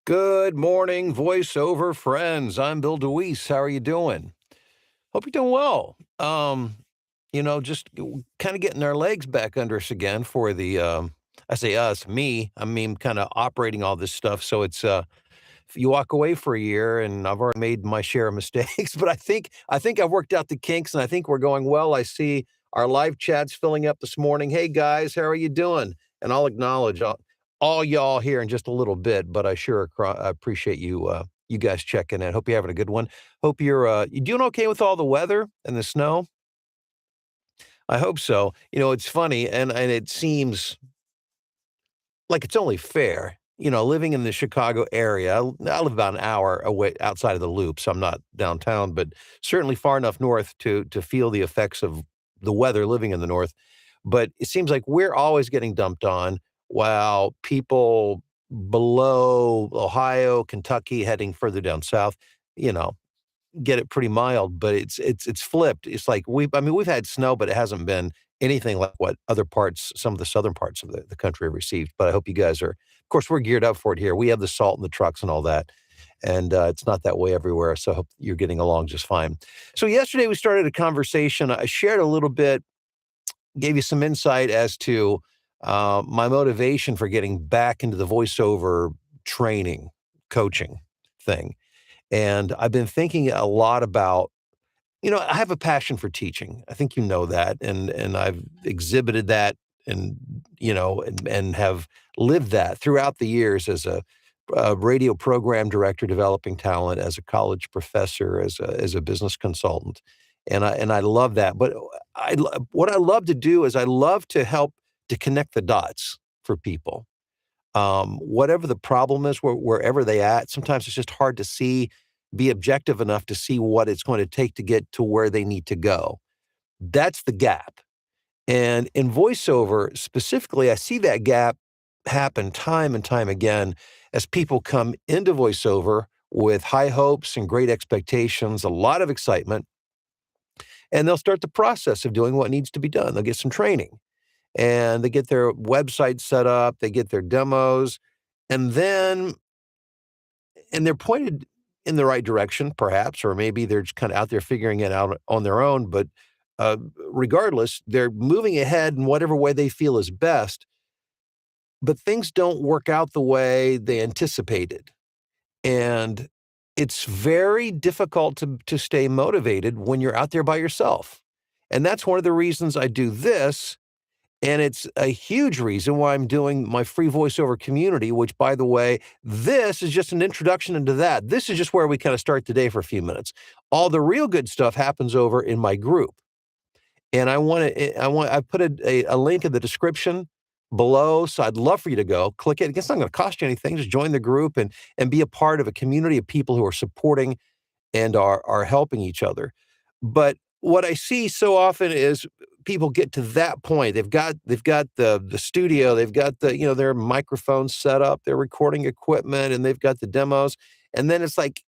Good morning, voiceover friends. I'm Bill DeWeese. How are you doing? Hope you're doing well. Just kind of getting our legs back under us again for I say us, me. I mean, kind of operating all this stuff. So if you walk away for a year, and I've already made my share of mistakes, but I think I've worked out the kinks, and I think we're going well. I see our live chats filling up this morning. Hey guys, how are you doing? And I'll acknowledge all y'all here in just a little bit, but I appreciate you guys checking in. Hope you're having a good one. Hope you doing okay with all the weather and the snow. I hope so. It's funny, and it seems like it's only fair. Living in the Chicago area, I live about an hour away outside of the Loop, so I'm not downtown, but certainly far enough north to feel the effects of the weather living in the north. But it seems like we're always getting dumped on, while people below Ohio, Kentucky, heading further down south, you know, get it pretty mild, but it's flipped. It's like we've had snow, but it hasn't been anything like what other parts, some of the southern parts of the country have received. But I hope you guys are, of course, we're geared up for it here. We have the salt in the trucks and all that. And it's not that way everywhere. So I hope you're getting along just fine. So yesterday we started a conversation. I shared a little bit, gave you some insight as to my motivation for getting back into the voiceover training, coaching thing. And I've been thinking a lot about, I have a passion for teaching. I think you know that, and I've exhibited that, and and have lived that throughout the years as a radio program director, developing talent, as a college professor, as a business consultant, and I love that. But what I love to do is I love to help to connect the dots for people. Whatever the problem is, wherever they at, sometimes it's just hard to be objective enough to see what it's going to take to get to where they need to go. That's the gap. And in voiceover specifically, I see that gap happen time and time again as people come into voiceover with high hopes and great expectations, a lot of excitement, and they'll start the process of doing what needs to be done. They'll get some training, and they get their website set up, they get their demos, and then and they're pointed in the right direction, perhaps, or maybe they're just kind of out there figuring it out on their own. But uh, regardless, they're moving ahead in whatever way they feel is best. But things don't work out the way they anticipated, and it's very difficult to stay motivated when you're out there by yourself. And that's one of the reasons I do this, and it's a huge reason why I'm doing my free voiceover community, which, by the way, this is just an introduction into that. This is just where we kind of start the day for a few minutes. All the real good stuff happens over in my group. And I put a link in the description below. So I'd love for you to go click it. It's not going to cost you anything. Just join the group and be a part of a community of people who are supporting and are helping each other. But what I see so often is people get to that point. They've got the studio, they've got their microphones set up, their recording equipment, and they've got the demos. And then it's like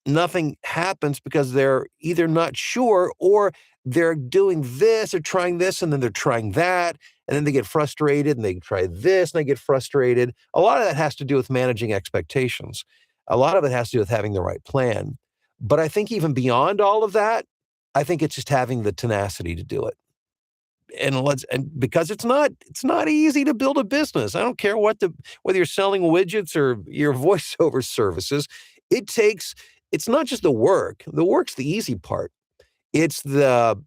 nothing happens because they're either not sure, or they're doing this or trying this and then they're trying that. And then they get frustrated and they try this and they get frustrated. A lot of that has to do with managing expectations. A lot of it has to do with having the right plan. But I think even beyond all of that, I think it's just having the tenacity to do it. And because it's not easy to build a business. I don't care whether you're selling widgets or your voiceover services. It's not just the work. The work's the easy part. It's that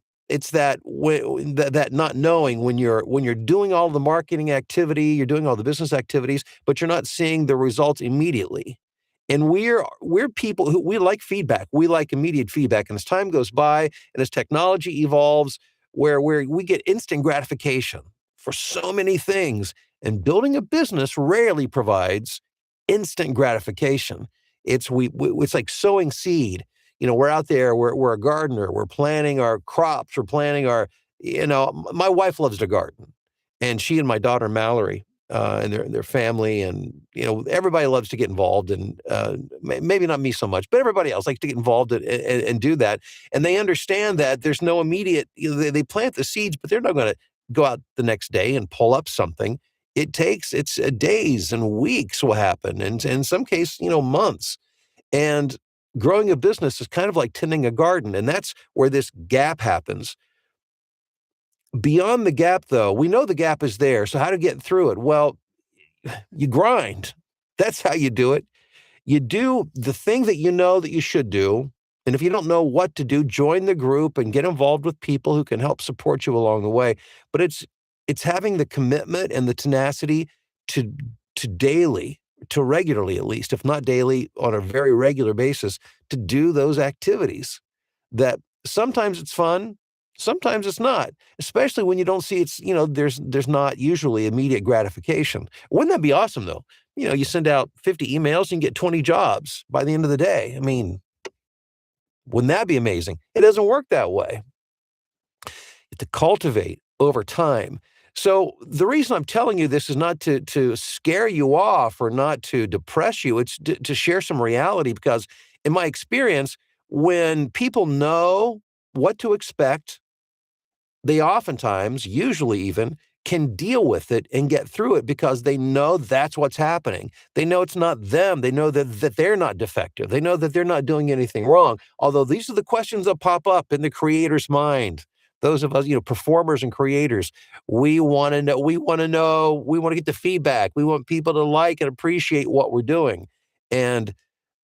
not knowing when you're doing all the marketing activity, you're doing all the business activities, but you're not seeing the results immediately. And we're people who we like feedback. We like immediate feedback. And as time goes by and as technology evolves, where we get instant gratification for so many things, and building a business rarely provides instant gratification. It's like sowing seed. We're out there, we're a gardener, we're planting our crops, we're planting my wife loves to garden, and she and my daughter Mallory, and their family, and everybody loves to get involved, and maybe not me so much, but everybody else likes to get involved and do that. And they understand that there's no immediate, they plant the seeds, but they're not going to go out the next day and pull up something. it's days and weeks will happen, and in some cases, months. And growing a business is kind of like tending a garden, and that's where this gap happens. Beyond the gap, though, we know the gap is there. So how to get through it? Well, you grind. That's how you do it. You do the thing that you know that you should do. And if you don't know what to do, join the group and get involved with people who can help support you along the way. But it's having the commitment and the tenacity to daily, to regularly at least, if not daily, on a very regular basis, to do those activities that sometimes it's fun, sometimes it's not, especially when you don't see there's not usually immediate gratification. Wouldn't that be awesome though? You send out 50 emails and get 20 jobs by the end of the day. I mean, wouldn't that be amazing? It doesn't work that way. To cultivate over time. So the reason I'm telling you this is not to scare you off or not to depress you. It's to share some reality because in my experience, when people know what to expect, they oftentimes, usually even, can deal with it and get through it because they know that's what's happening. They know it's not them. They know that they're not defective. They know that they're not doing anything wrong. Although these are the questions that pop up in the creator's mind. Those of us, performers and creators, we want to know, we want to get the feedback. We want people to like and appreciate what we're doing. And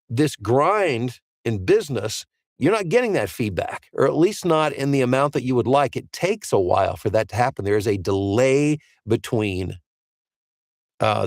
this grind in business, you're not getting that feedback, or at least not in the amount that you would like. It takes a while for that to happen. There is a delay between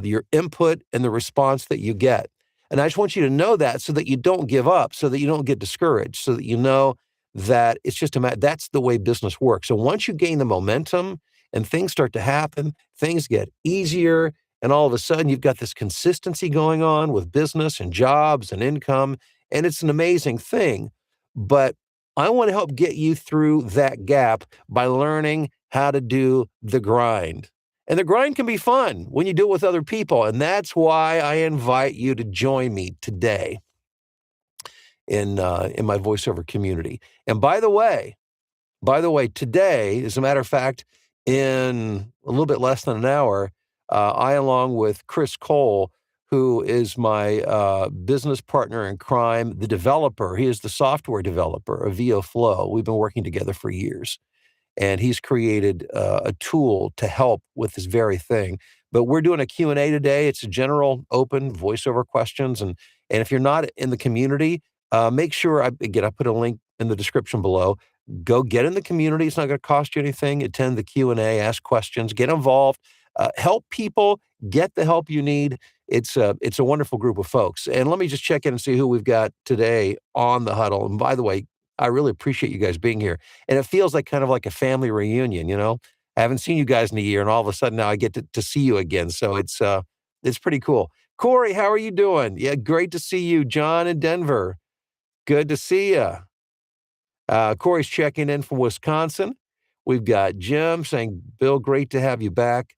your input and the response that you get. And I just want you to know that so that you don't give up, so that you don't get discouraged, so that you know that it's just that's the way business works. So once you gain the momentum and things start to happen, things get easier. And all of a sudden, you've got this consistency going on with business and jobs and income. And it's an amazing thing. But I want to help get you through that gap by learning how to do the grind. And the grind can be fun when you do it with other people. And that's why I invite you to join me today in my voiceover community. And by the way, today, as a matter of fact, in a little bit less than an hour, I, along with Chris Cole, who is my business partner in crime, the developer, he is the software developer of VO Flow. We've been working together for years. And he's created a tool to help with this very thing. But we're doing a Q&A today. It's a general, open voiceover questions. And if you're not in the community, make sure, I put a link in the description below. Go get in the community. It's not going to cost you anything. Attend the Q&A, ask questions, get involved, help people get the help you need. It's a wonderful group of folks. And let me just check in and see who we've got today on the huddle. And by the way, I really appreciate you guys being here. And it feels like kind of like a family reunion, I haven't seen you guys in a year, and all of a sudden now I get to see you again. So it's pretty cool. Corey, how are you doing? Yeah, great to see you. John in Denver, good to see you. Corey's checking in from Wisconsin. We've got Jim saying, Bill, great to have you back.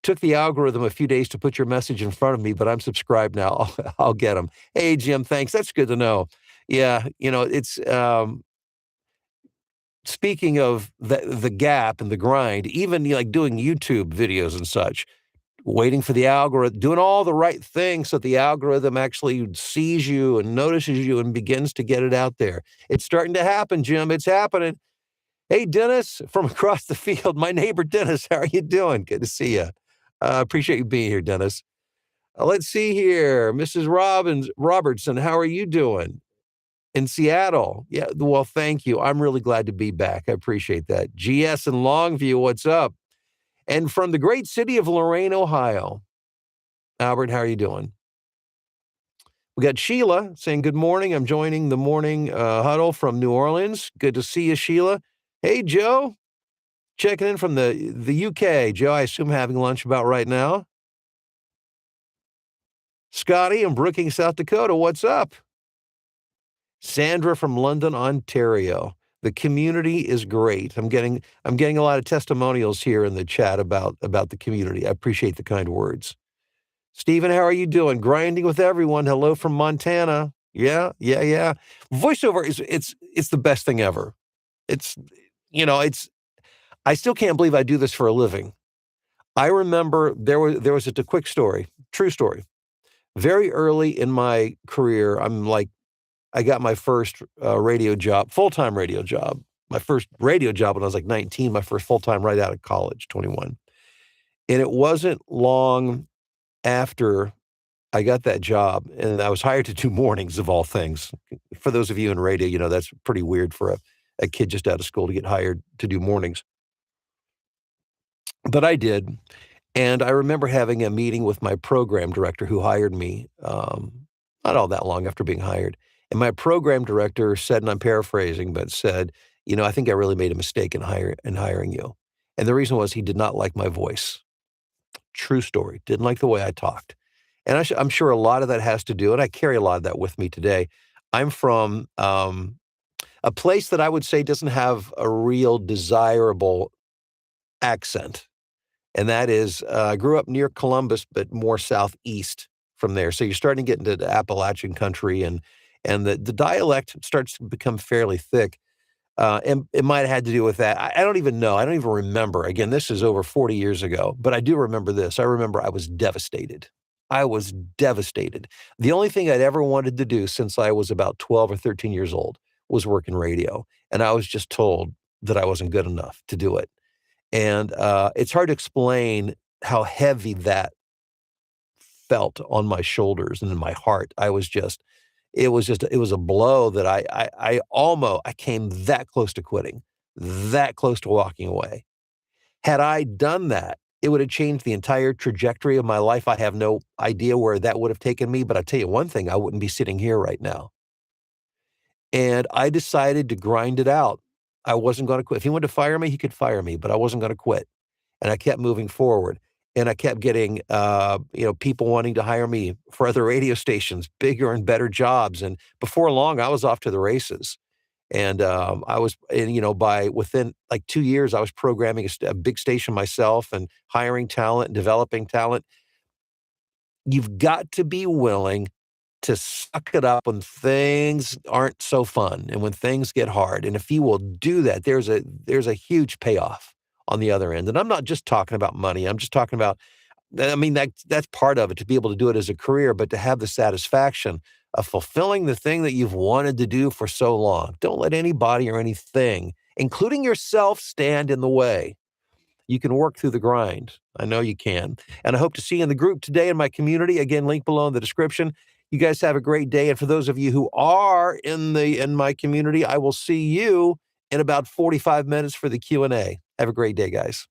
Took the algorithm a few days to put your message in front of me, but I'm subscribed now. I'll get them. Hey, Jim, thanks. That's good to know. Yeah, it's speaking of the gap and the grind, even like doing YouTube videos and such, waiting for the algorithm, doing all the right things so the algorithm actually sees you and notices you and begins to get it out there. It's starting to happen, Jim. It's happening. Hey, Dennis from across the field, my neighbor Dennis, how are you doing? Good to see you. Appreciate you being here, Dennis. Let's see here. Mrs. Robertson, how are you doing? In Seattle. Yeah, well, thank you. I'm really glad to be back. I appreciate that. GS in Longview, what's up? And from the great city of Lorain, Ohio. Albert, how are you doing? We got Sheila saying, good morning. I'm joining the morning huddle from New Orleans. Good to see you, Sheila. Hey, Joe. Checking in from the UK. Joe, I assume having lunch about right now. Scotty in Brookings, South Dakota. What's up? Sandra from London, Ontario. The community is great. I'm getting a lot of testimonials here in the chat about the community. I appreciate the kind words. Stephen, how are you doing? Grinding with everyone. Hello from Montana. Yeah. Voiceover it's the best thing ever. I still can't believe I do this for a living. I remember there was a quick story, true story. Very early in my career, I got my first, radio job, full-time radio job. My first radio job when I was, like, 19, my first full-time right out of college, 21. And it wasn't long after I got that job, and I was hired to do mornings of all things. For those of you in radio, that's pretty weird for a kid just out of school to get hired to do mornings. But I did, and I remember having a meeting with my program director who hired me, not all that long after being hired. And my program director said, and I'm paraphrasing, but said, "I think I really made a mistake in hiring you." And the reason was he did not like my voice. True story. Didn't like the way I talked. And I'm sure a lot of that has to do, and I carry a lot of that with me today. I'm from a place that I would say doesn't have a real desirable accent. And that is, I grew up near Columbus, but more southeast from there. So you're starting to get into the Appalachian country, and the dialect starts to become fairly thick. And it might have had to do with that. I don't even know. I don't even remember. Again, this is over 40 years ago, but I do remember this. I remember I was devastated. I was devastated. The only thing I'd ever wanted to do since I was about 12 or 13 years old was work in radio. And I was just told that I wasn't good enough to do it. And it's hard to explain how heavy that felt on my shoulders and in my heart. It was a blow that I came that close to quitting, that close to walking away. Had I done that, it would have changed the entire trajectory of my life. I have no idea where that would have taken me, but I tell you one thing, I wouldn't be sitting here right now. And I decided to grind it out. I wasn't gonna quit. If he wanted to fire me, he could fire me, but I wasn't gonna quit. And I kept moving forward, and I kept getting, people wanting to hire me for other radio stations, bigger and better jobs, and before long, I was off to the races. And, by within, like, 2 years, I was programming a big station myself and hiring talent and developing talent. You've got to be willing to suck it up when things aren't so fun and when things get hard, and if you will do that, there's a huge payoff on the other end, and I'm not just talking about money, I'm just talking about I mean, that's part of it, to be able to do it as a career, but to have the satisfaction of fulfilling the thing that you've wanted to do for so long. Don't let anybody or anything, including yourself, stand in the way. You can work through the grind. I know you can. And I hope to see you in the group today in my community. Again, link below in the description. You guys have a great day. And for those of you who are in my community, I will see you in about 45 minutes for the Q&A. Have a great day, guys.